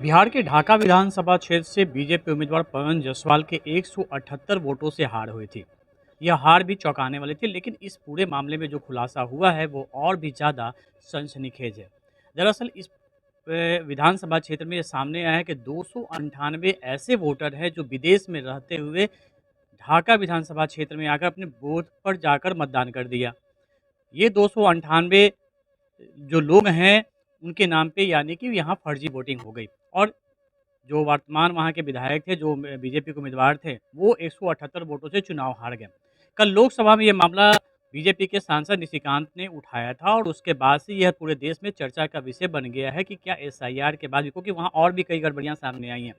बिहार के ढाका विधानसभा क्षेत्र से बीजेपी उम्मीदवार पवन जायसवाल के 178 वोटों से हार हुई थी। यह हार भी चौंकाने वाली थी, लेकिन इस पूरे मामले में जो खुलासा हुआ है वो और भी ज़्यादा सनसनीखेज है। दरअसल इस विधानसभा क्षेत्र में ये सामने आया है कि 298 ऐसे वोटर हैं जो विदेश में रहते हुए ढाका विधानसभा क्षेत्र में आकर अपने बूथ पर जाकर मतदान कर दिया। ये 298 जो लोग हैं उनके नाम पे, यानी कि यहाँ फर्जी वोटिंग हो गई। और जो वर्तमान वहाँ के विधायक थे, जो बीजेपी के उम्मीदवार थे, वो 178 वोटों से चुनाव हार गए। कल लोकसभा में ये मामला बीजेपी के सांसद निशिकांत ने उठाया था और उसके बाद से यह पूरे देश में चर्चा का विषय बन गया है कि क्या एसआईआर के बाद भी, क्योंकि वहाँ और भी कई गड़बड़ियाँ सामने आई हैं।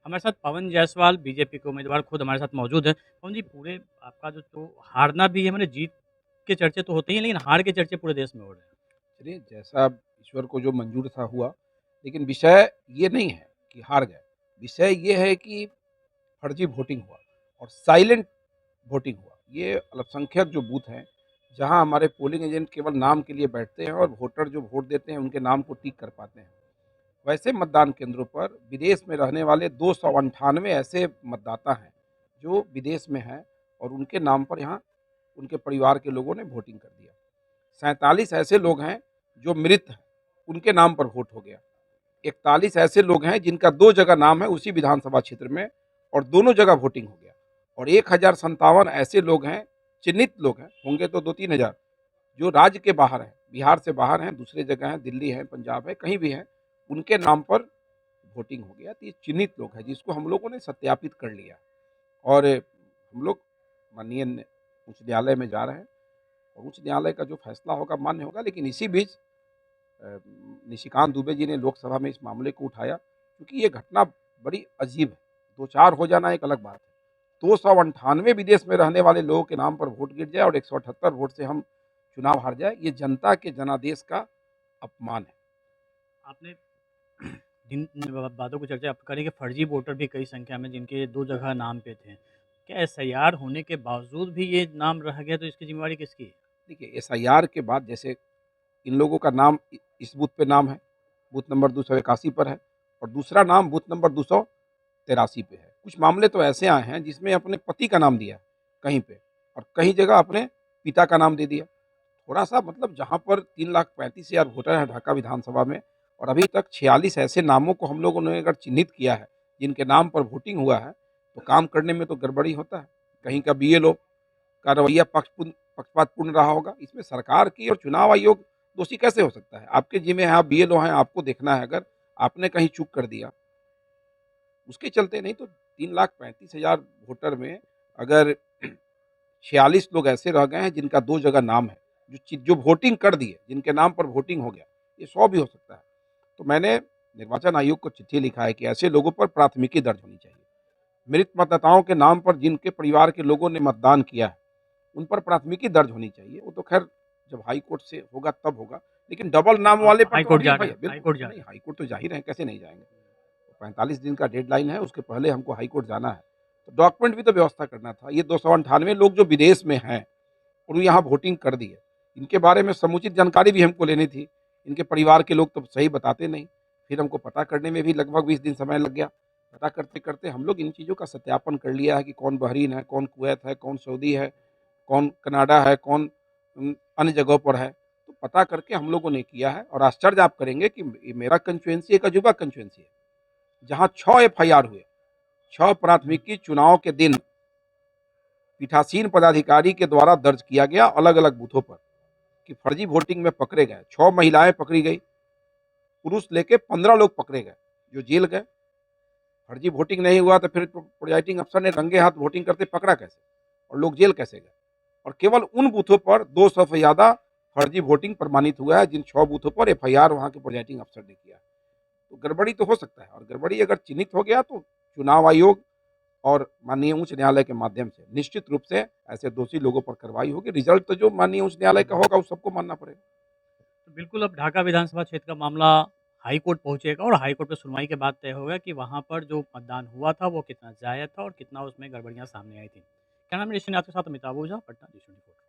हमारे साथ पवन जायसवाल, बीजेपी के उम्मीदवार, खुद हमारे साथ मौजूद हैं। पवन जी, पूरे आपका जो हारना भी है, मैंने जीत के चर्चे तो होते ही हैं, लेकिन हार के चर्चे पूरे देश में हो रहे हैं। चलिए, जैसा ईश्वर को जो मंजूर था हुआ, लेकिन विषय ये नहीं है कि हार गए। विषय ये है कि फर्जी वोटिंग हुआ और साइलेंट वोटिंग हुआ। ये अल्पसंख्यक जो बूथ हैं, जहां हमारे पोलिंग एजेंट केवल नाम के लिए बैठते हैं और वोटर जो वोट देते हैं उनके नाम को टिक कर पाते हैं, वैसे मतदान केंद्रों पर विदेश में रहने वाले 298 ऐसे मतदाता हैं जो विदेश में हैं और उनके नाम पर यहाँ उनके परिवार के लोगों ने वोटिंग कर दिया। 47 ऐसे लोग हैं जो मृत हैं, उनके नाम पर वोट हो गया। 41 ऐसे लोग हैं जिनका 2 जगह नाम है उसी विधानसभा क्षेत्र में और दोनों जगह वोटिंग हो गया। और 1057 ऐसे लोग हैं, चिन्हित लोग हैं, होंगे तो 2-3 हज़ार, जो राज्य के बाहर हैं, बिहार से बाहर हैं, दूसरे जगह हैं, दिल्ली है, पंजाब है, कहीं भी हैं, उनके नाम पर वोटिंग हो गया। तो ये चिन्हित लोग हैं जिसको हम लोगों ने सत्यापित कर लिया और हम लोग माननीय उच्च न्यायालय में जा रहे हैं और उच्च न्यायालय का जो फैसला होगा मान्य होगा। लेकिन इसी बीच निशिकांत दुबे जी ने लोकसभा में इस मामले को उठाया, क्योंकि ये घटना बड़ी अजीब है। 2-4 हो जाना एक अलग बात है, 298 विदेश में रहने वाले लोगों के नाम पर वोट गिर जाए और 178 वोट से हम चुनाव हार जाए, ये जनता के जनादेश का अपमान है। आपने जिन बातों की चर्चा आप करें कि फर्जी वोटर भी कई संख्या में जिनके 2 जगह नाम पे थे। क्या एसआईआर होने के बावजूद भी ये नाम रह गया, तो इसकी ज़िम्मेवारी किसकी है? देखिए, एसआईआर के बाद जैसे इन लोगों का नाम इस बूथ पे नाम है, बूथ नंबर 281 पर है और दूसरा नाम बूथ नंबर 283 पे है। कुछ मामले तो ऐसे आए हैं जिसमें अपने पति का नाम दिया है कहीं पे और कहीं जगह अपने पिता का नाम दे दिया। थोड़ा-सा मतलब जहाँ पर 3,35,000 वोटर हैं ढाका विधानसभा में और अभी तक 46 ऐसे नामों को हम लोगों ने अगर चिन्हित किया है, जिनके नाम पर वोटिंग हुआ है, तो काम करने में तो गड़बड़ी होता है। कहीं का बीएलओ का रवैया पक्षपातपूर्ण रहा होगा। इसमें सरकार की और चुनाव आयोग दोषी कैसे हो सकता है? आपके जिम्मे हैं, आप बीएलओ हैं, आपको देखना है। अगर आपने कहीं चूक कर दिया, उसके चलते नहीं तो 3,35,000 वोटर में अगर 46 लोग ऐसे रह गए हैं जिनका 2 जगह नाम है, जो वोटिंग कर दिए, जिनके नाम पर वोटिंग हो गया, ये 100 भी हो सकता है। तो मैंने निर्वाचन आयोग को चिट्ठी लिखा है कि ऐसे लोगों पर प्राथमिकी दर्ज होनी चाहिए। मृत मतदाताओं के नाम पर जिनके परिवार के लोगों ने मतदान किया है, उन पर प्राथमिकी दर्ज होनी चाहिए। वो तो ख़ैर जब हाई कोर्ट से होगा तब होगा, लेकिन डबल नाम वाले पर हाई तो कोर्ट अभी जा रहे हैं, एफआईआर हाई बिल्कुल कोर्ट जा रहे नहीं, हैं। हाई कोर्ट तो जा ही रहे हैं, कैसे नहीं जाएँगे? 45 दिन का डेडलाइन है, उसके पहले हमको हाई कोर्ट जाना है। तो डॉक्यूमेंट भी तो व्यवस्था करना था। ये 298 लोग जो विदेश में हैं और वो यहाँ वोटिंग कर दिए, इनके बारे में समुचित जानकारी भी हमको लेनी थी। इनके परिवार के लोग तो सही बताते नहीं। फिर हमको पता करने में भी लगभग 20 दिन समय लग गया। पता करते-करते हम लोग इन चीज़ों का सत्यापन कर लिया है कि कौन बहरीन है, कौन कुवैत है, कौन सऊदी है, कौन कनाडा है, कौन अन्य जगहों पर है। तो पता करके हम लोगों ने किया है और आश्चर्य आप करेंगे कि ये मेरा कंस्टिट्यूएंसी एक अजूबा कंस्टिट्यूएंसी है, जहाँ 6 एफआईआर हुए, 6 प्राथमिकी चुनाव के दिन पीठासीन पदाधिकारी के द्वारा दर्ज किया गया अलग-अलग बूथों पर कि फर्जी वोटिंग में पकड़े गए। 6 महिलाएं पकड़ी गई, पुरुष लेके 15 लोग पकड़े गए, जो जेल गए। फर्जी वोटिंग नहीं हुआ तो फिर प्रिजाइडिंग अफसर ने रंगे हाथ वोटिंग करते पकड़ा कैसे और लोग जेल कैसे गए? और केवल उन बूथों पर 200 से ज़्यादा फर्जी वोटिंग प्रमाणित हुआ है, जिन 6 बूथों पर एफआईआर वहाँ के प्रिजाइडिंग अफसर ने किया है। तो गड़बड़ी तो हो सकता है और गड़बड़ी अगर चिन्हित हो गया तो चुनाव आयोग और माननीय उच्च न्यायालय के माध्यम से निश्चित रूप से ऐसे दोषी लोगों पर कार्रवाई होगी। रिजल्ट तो जो माननीय उच्च न्यायालय का होगा, उस सबको मानना पड़ेगा। तो बिल्कुल अब ढाका विधानसभा क्षेत्र का मामला हाई कोर्ट पहुँचेगा और हाई कोर्ट में सुनवाई के बाद तय होगा कि वहाँ पर जो मतदान हुआ था वो कितना जायज़ था और कितना उसमें गड़बड़ियाँ सामने आई थी। क्या नाम है? आपके साथ अमिताभ ओझा, पटना, जी 24।